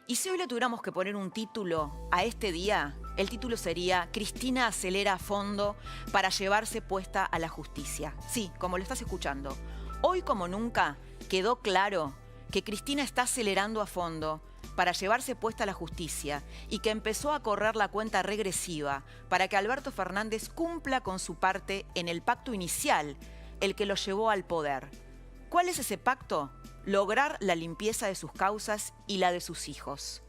Y si hoy le tuviéramos que poner un título a este día, el título sería Cristina acelera a fondo para llevarse puesta a la justicia. Sí, como lo estás escuchando. Hoy como nunca quedó claro que Cristina está acelerando a fondo para llevarse puesta a la justicia y que empezó a correr la cuenta regresiva para que Alberto Fernández cumpla con su parte en el pacto inicial, el que lo llevó al poder. ¿Cuál es ese pacto? Lograr la limpieza de sus causas y la de sus hijos.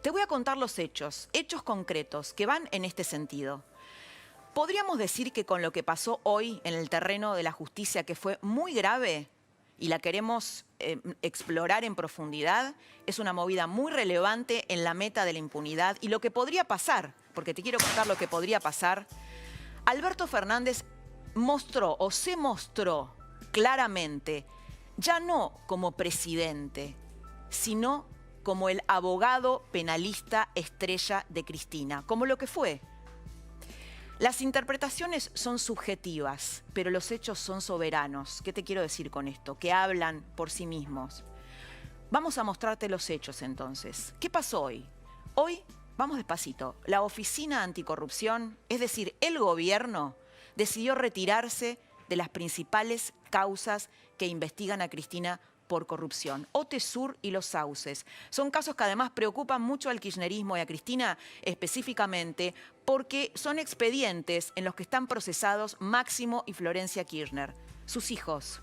Te voy a contar los hechos concretos que van en este sentido. Podríamos decir que con lo que pasó hoy en el terreno de la justicia, que fue muy grave y la queremos explorar en profundidad, es una movida muy relevante en la meta de la impunidad y lo que podría pasar, porque te quiero contar lo que podría pasar. Alberto Fernández mostró o se mostró claramente ya no como presidente, sino como el abogado penalista estrella de Cristina, como lo que fue. Las interpretaciones son subjetivas, pero los hechos son soberanos. ¿Qué te quiero decir con esto? Que hablan por sí mismos. Vamos a mostrarte los hechos entonces. ¿Qué pasó hoy? Hoy, vamos despacito, la Oficina Anticorrupción, es decir, el gobierno, decidió retirarse de las principales causas que investigan a Cristina por corrupción. OTESUR y Los Sauces. Son casos que además preocupan mucho al kirchnerismo y a Cristina específicamente porque son expedientes en los que están procesados Máximo y Florencia Kirchner, sus hijos.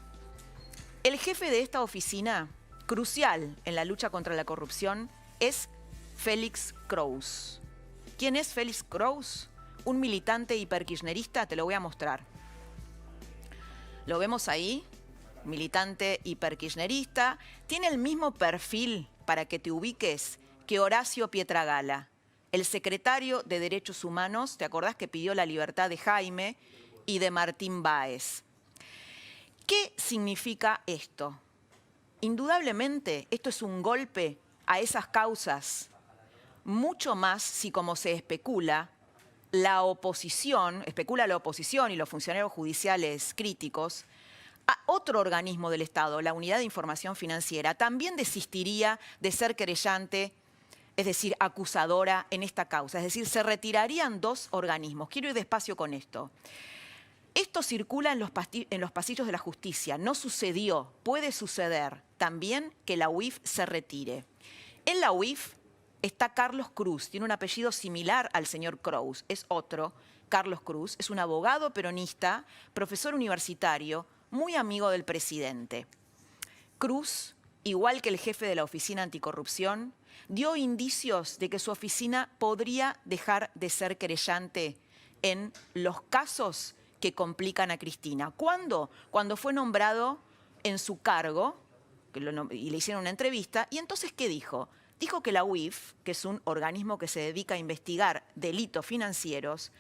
El jefe de esta oficina, crucial en la lucha contra la corrupción, es Félix Kraus. ¿Quién es Félix Kraus? Un militante hiperkirchnerista, te lo voy a mostrar. ¿Lo vemos ahí? Militante hiperkirchnerista. Tiene el mismo perfil, para que te ubiques, que Horacio Pietragala, el secretario de Derechos Humanos, ¿te acordás que pidió la libertad de Jaime y de Martín Báez? ¿Qué significa esto? Indudablemente, esto es un golpe a esas causas, mucho más si, como se especula, la oposición y los funcionarios judiciales críticos, a otro organismo del Estado, la Unidad de Información Financiera, también desistiría de ser querellante, es decir, acusadora en esta causa. Es decir, se retirarían dos organismos. Quiero ir despacio con esto. Esto circula en los pasillos de la justicia. No sucedió. Puede suceder también que la UIF se retire. En la UIF está Carlos Cruz. Tiene un apellido similar al señor Kraus. Es otro, Carlos Cruz. Es un abogado peronista, profesor universitario, muy amigo del presidente. Cruz, igual que el jefe de la Oficina Anticorrupción, dio indicios de que su oficina podría dejar de ser querellante en los casos que complican a Cristina. ¿Cuándo? Cuando fue nombrado en su cargo y le hicieron una entrevista. ¿Y entonces qué dijo? Dijo que la UIF, que es un organismo que se dedica a investigar delitos financieros,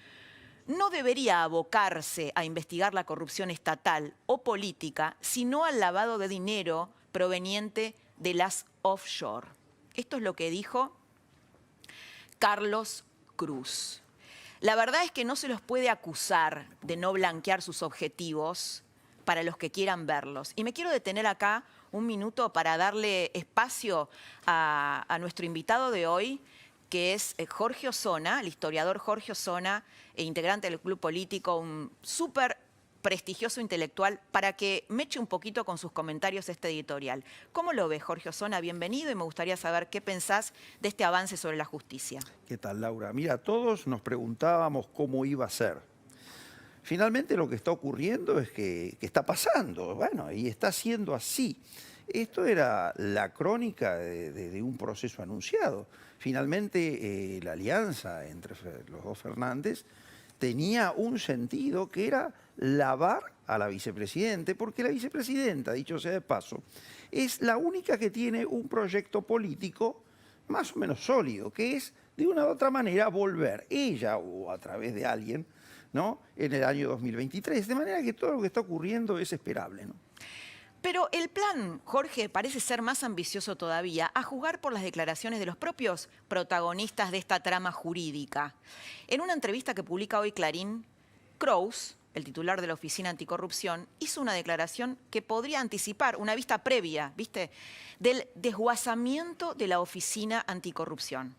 no debería abocarse a investigar la corrupción estatal o política, sino al lavado de dinero proveniente de las offshore. Esto es lo que dijo Carlos Cruz. La verdad es que no se los puede acusar de no blanquear sus objetivos para los que quieran verlos. Y me quiero detener acá un minuto para darle espacio a nuestro invitado de hoy, que es Jorge Osona, el historiador Jorge Osona, integrante del Club Político, un súper prestigioso intelectual, para que me eche un poquito con sus comentarios este editorial. ¿Cómo lo ves, Jorge Osona? Bienvenido y me gustaría saber qué pensás de este avance sobre la justicia. ¿Qué tal, Laura? Mira, todos nos preguntábamos cómo iba a ser. Finalmente lo que está ocurriendo es que está pasando, bueno, y está siendo así. Esto era la crónica de un proceso anunciado. Finalmente la alianza entre los dos Fernández tenía un sentido que era lavar a la vicepresidenta, porque la vicepresidenta, dicho sea de paso, es la única que tiene un proyecto político más o menos sólido, que es de una u otra manera volver, ella o a través de alguien, ¿no?, en el año 2023. De manera que todo lo que está ocurriendo es esperable, ¿no? Pero el plan, Jorge, parece ser más ambicioso todavía, a juzgar por las declaraciones de los propios protagonistas de esta trama jurídica. En una entrevista que publica hoy Clarín, Kraus el titular de la Oficina Anticorrupción, hizo una declaración que podría anticipar una vista previa, ¿viste?, del desguazamiento de la Oficina Anticorrupción.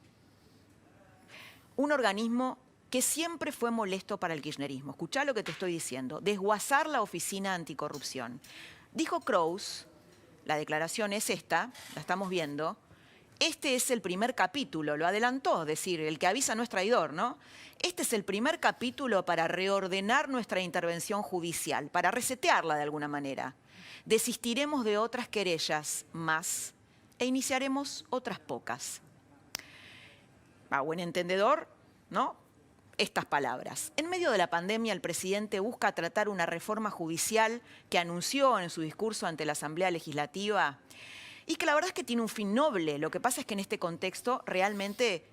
Un organismo que siempre fue molesto para el kirchnerismo. Escuchá lo que te estoy diciendo. Desguazar la Oficina Anticorrupción. Dijo Kraus, la declaración es esta, la estamos viendo, este es el primer capítulo, lo adelantó, es decir, el que avisa no es traidor, ¿no? Este es el primer capítulo para reordenar nuestra intervención judicial, para resetearla de alguna manera. Desistiremos de otras querellas más e iniciaremos otras pocas. A buen entendedor, ¿no?, estas palabras. En medio de la pandemia, el presidente busca tratar una reforma judicial que anunció en su discurso ante la Asamblea Legislativa y que la verdad es que tiene un fin noble. Lo que pasa es que en este contexto realmente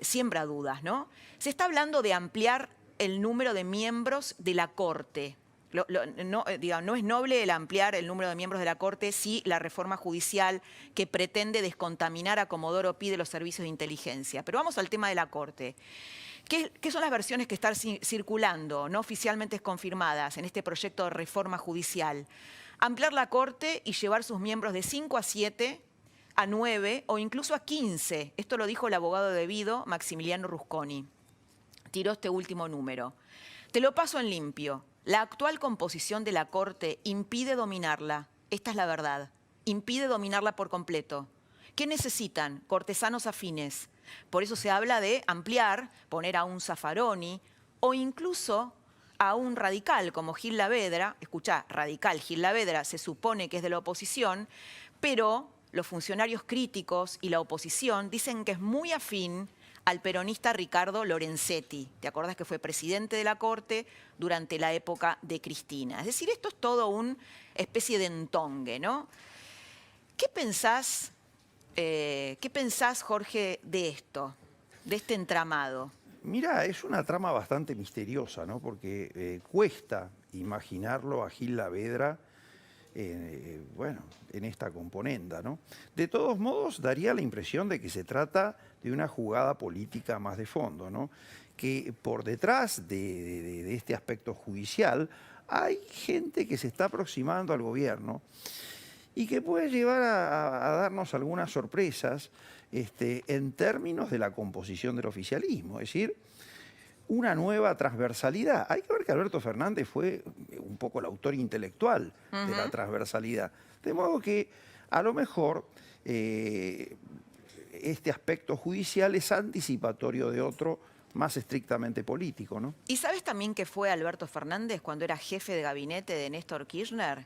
siembra dudas, ¿no? Se está hablando de ampliar el número de miembros de la Corte. No es noble el ampliar el número de miembros de la Corte si la reforma judicial que pretende descontaminar a Comodoro Pi de los servicios de inteligencia. Pero vamos al tema de la Corte. ¿Qué son las versiones que están circulando, no oficialmente confirmadas, en este proyecto de reforma judicial? Ampliar la Corte y llevar sus miembros de 5 a 7, a 9 o incluso a 15. Esto lo dijo el abogado debido, Maximiliano Rusconi. Tiró este último número. Te lo paso en limpio. La actual composición de la Corte impide dominarla. Esta es la verdad. Impide dominarla por completo. ¿Qué necesitan? Cortesanos afines. Por eso se habla de ampliar, poner a un Zaffaroni o incluso a un radical como Gil Lavedra. Escuchá, radical, Gil Lavedra se supone que es de la oposición, pero los funcionarios críticos y la oposición dicen que es muy afín al peronista Ricardo Lorenzetti. ¿Te acordás que fue presidente de la Corte durante la época de Cristina? Es decir, esto es todo una especie de entongue, ¿no? ¿Qué pensás, Jorge, de esto, de este entramado? Mira, es una trama bastante misteriosa, ¿no? Porque cuesta imaginarlo a Gil Lavedra, bueno, en esta componenda, ¿no? De todos modos, daría la impresión de que se trata de una jugada política más de fondo, ¿no? Que por detrás de este aspecto judicial hay gente que se está aproximando al gobierno y que puede llevar a darnos algunas sorpresas en términos de la composición del oficialismo, es decir, una nueva transversalidad. Hay que ver que Alberto Fernández fue un poco el autor intelectual de la transversalidad, de modo que a lo mejor este aspecto judicial es anticipatorio de otro más estrictamente político, ¿no? ¿Y sabes también qué fue Alberto Fernández cuando era jefe de gabinete de Néstor Kirchner?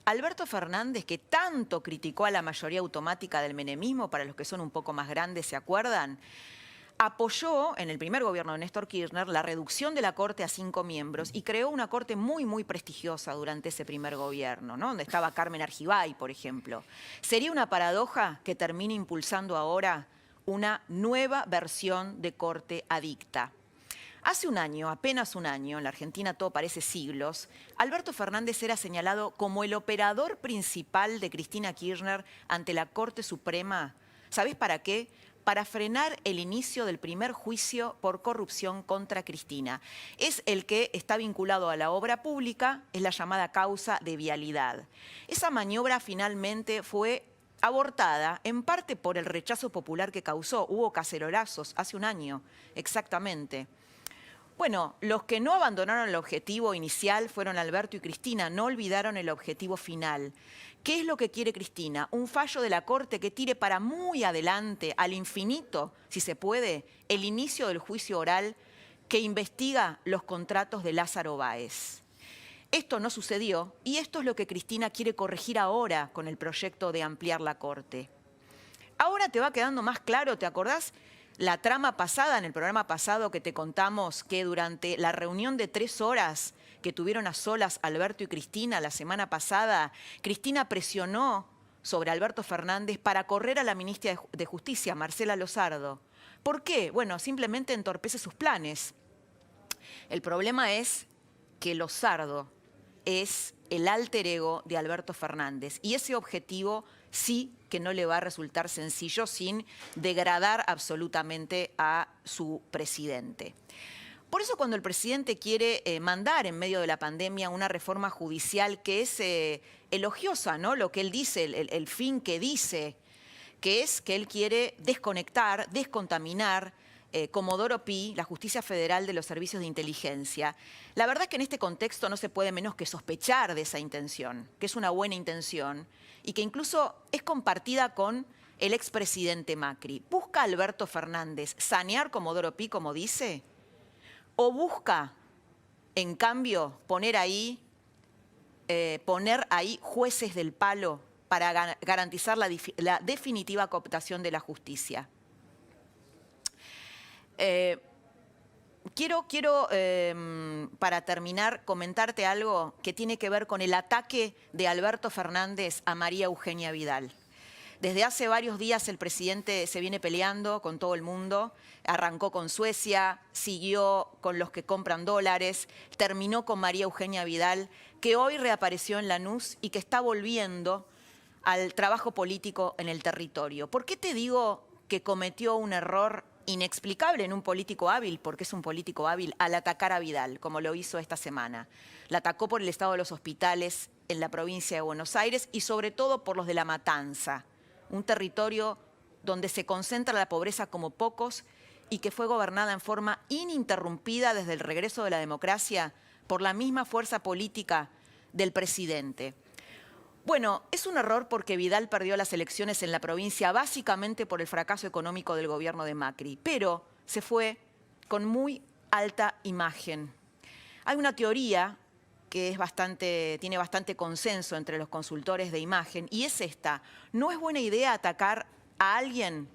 Alberto Fernández, que tanto criticó a la mayoría automática del menemismo, para los que son un poco más grandes, ¿se acuerdan?, apoyó en el primer gobierno de Néstor Kirchner la reducción de la Corte a 5 miembros y creó una Corte muy, muy prestigiosa durante ese primer gobierno, ¿no?, donde estaba Carmen Argibay, por ejemplo. ¿Sería una paradoja que termine impulsando ahora una nueva versión de Corte adicta? Hace un año, apenas un año, en la Argentina todo parece siglos, Alberto Fernández era señalado como el operador principal de Cristina Kirchner ante la Corte Suprema. ¿Sabés para qué? Para frenar el inicio del primer juicio por corrupción contra Cristina. Es el que está vinculado a la obra pública, es la llamada causa de vialidad. Esa maniobra finalmente fue abortada, en parte por el rechazo popular que causó. Hubo cacerolazos hace un año, exactamente. Bueno, los que no abandonaron el objetivo inicial fueron Alberto y Cristina, no olvidaron el objetivo final. ¿Qué es lo que quiere Cristina? Un fallo de la Corte que tire para muy adelante, al infinito, si se puede, el inicio del juicio oral que investiga los contratos de Lázaro Báez. Esto no sucedió y esto es lo que Cristina quiere corregir ahora con el proyecto de ampliar la Corte. Ahora te va quedando más claro, ¿te acordás? La trama pasada, en el programa pasado que te contamos que durante la reunión de 3 horas que tuvieron a solas Alberto y Cristina la semana pasada, Cristina presionó sobre Alberto Fernández para correr a la ministra de Justicia, Marcela Lozardo. ¿Por qué? Bueno, simplemente entorpece sus planes. El problema es que Lozardo es el alter ego de Alberto Fernández y ese objetivo sí que no le va a resultar sencillo sin degradar absolutamente a su presidente. Por eso cuando el presidente quiere mandar en medio de la pandemia una reforma judicial que es elogiosa, ¿no? Lo que él dice, el fin que dice, que es que él quiere desconectar, descontaminar Comodoro Pi, la justicia federal de los servicios de inteligencia. La verdad es que en este contexto no se puede menos que sospechar de esa intención, que es una buena intención y que incluso es compartida con el expresidente Macri. ¿Busca Alberto Fernández sanear Comodoro Pi, como dice? ¿O busca, en cambio, poner ahí jueces del palo para garantizar la definitiva cooptación de la justicia? Quiero para terminar, comentarte algo que tiene que ver con el ataque de Alberto Fernández a María Eugenia Vidal. Desde hace varios días el presidente se viene peleando con todo el mundo. Arrancó con Suecia, siguió con los que compran dólares, terminó con María Eugenia Vidal, que hoy reapareció en Lanús y que está volviendo al trabajo político en el territorio. ¿Por qué te digo que cometió un error inexplicable en un político hábil, porque es un político hábil, al atacar a Vidal, como lo hizo esta semana? La atacó por el estado de los hospitales en la provincia de Buenos Aires y sobre todo por los de La Matanza, un territorio donde se concentra la pobreza como pocos y que fue gobernada en forma ininterrumpida desde el regreso de la democracia por la misma fuerza política del presidente. Bueno, es un error porque Vidal perdió las elecciones en la provincia básicamente por el fracaso económico del gobierno de Macri, pero se fue con muy alta imagen. Hay una teoría que tiene bastante consenso entre los consultores de imagen y es esta: no es buena idea atacar a alguien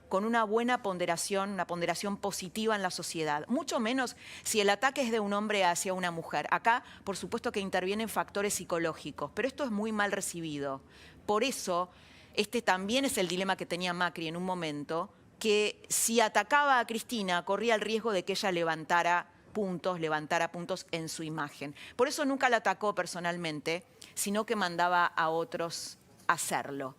con una buena ponderación, una ponderación positiva en la sociedad, mucho menos si el ataque es de un hombre hacia una mujer. Acá, por supuesto que intervienen factores psicológicos, pero esto es muy mal recibido. Por eso, este también es el dilema que tenía Macri en un momento, que si atacaba a Cristina, corría el riesgo de que ella levantara puntos en su imagen. Por eso nunca la atacó personalmente, sino que mandaba a otros hacerlo.